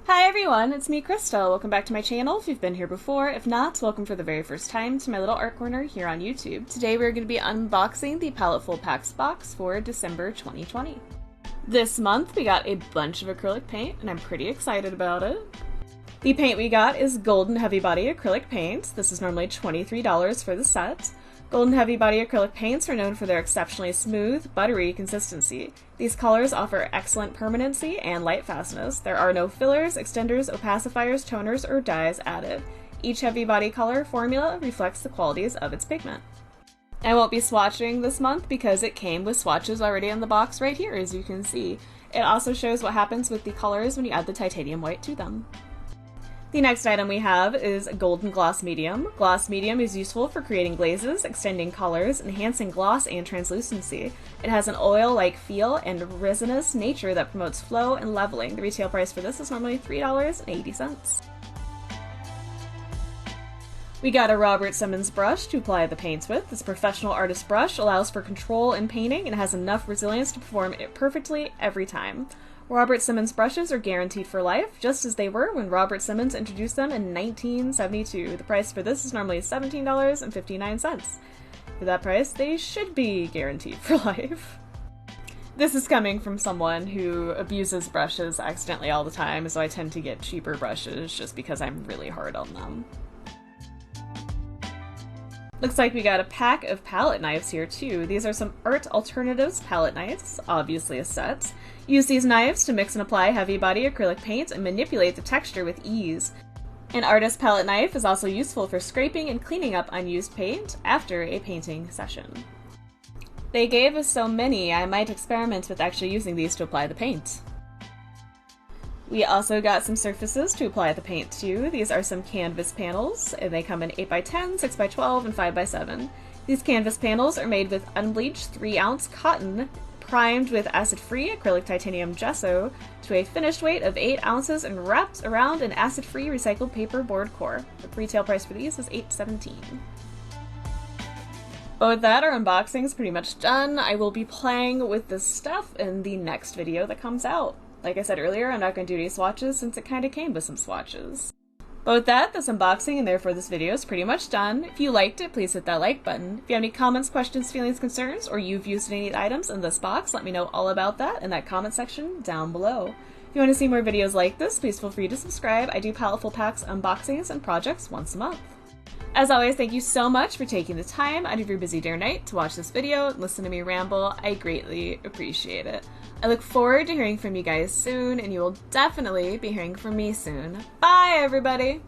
Hi everyone, it's me Crystal. Welcome back to my channel if you've been here before. If not, welcome for the very first time to my little art corner here on YouTube. Today we're going to be unboxing the Paletteful Packs box for December 2020. This month we got a bunch of acrylic paint and I'm pretty excited about it. The paint we got is Golden Heavy Body Acrylic Paint. This is normally $23 for the set. Golden Heavy Body acrylic paints are known for their exceptionally smooth, buttery consistency. These colors offer excellent permanency and light fastness. There are no fillers, extenders, opacifiers, toners, or dyes added. Each heavy body color formula reflects the qualities of its pigment. I won't be swatching this month because it came with swatches already in the box right here, as you can see. It also shows what happens with the colors when you add the titanium white to them. The next item we have is Golden Gloss Medium. Gloss Medium is useful for creating glazes, extending colors, enhancing gloss and translucency. It has an oil-like feel and resinous nature that promotes flow and leveling. The retail price for this is normally $3.80. We got a Robert Simmons brush to apply the paints with. This professional artist brush allows for control in painting and has enough resilience to perform it perfectly every time. Robert Simmons brushes are guaranteed for life, just as they were when Robert Simmons introduced them in 1972. The price for this is normally $17.59. For that price, they should be guaranteed for life. This is coming from someone who abuses brushes accidentally all the time, so I tend to get cheaper brushes just because I'm really hard on them. Looks like we got a pack of palette knives here too. These are some Art Alternatives palette knives, obviously a set. Use these knives to mix and apply heavy body acrylic paint and manipulate the texture with ease. An artist palette knife is also useful for scraping and cleaning up unused paint after a painting session. They gave us so many, I might experiment with actually using these to apply the paint. We also got some surfaces to apply the paint to. These are some canvas panels, and they come in 8x10, 6x12, and 5x7. These canvas panels are made with unbleached 3-ounce cotton, primed with acid-free acrylic titanium gesso to a finished weight of 8 ounces and wrapped around an acid-free recycled paper board core. The retail price for these is $8.17. But with that, our unboxing is pretty much done. I will be playing with this stuff in the next video that comes out. Like I said earlier, I'm not going to do any swatches since it kind of came with some swatches. But with that, this unboxing and therefore this video is pretty much done. If you liked it, please hit that like button. If you have any comments, questions, feelings, concerns, or you've used any items in this box, let me know all about that in that comment section down below. If you want to see more videos like this, please feel free to subscribe. I do Paletteful Packs unboxings and projects once a month. As always, thank you so much for taking the time out of your busy day or night to watch this video and listen to me ramble. I greatly appreciate it. I look forward to hearing from you guys soon, and you will definitely be hearing from me soon. Bye, everybody!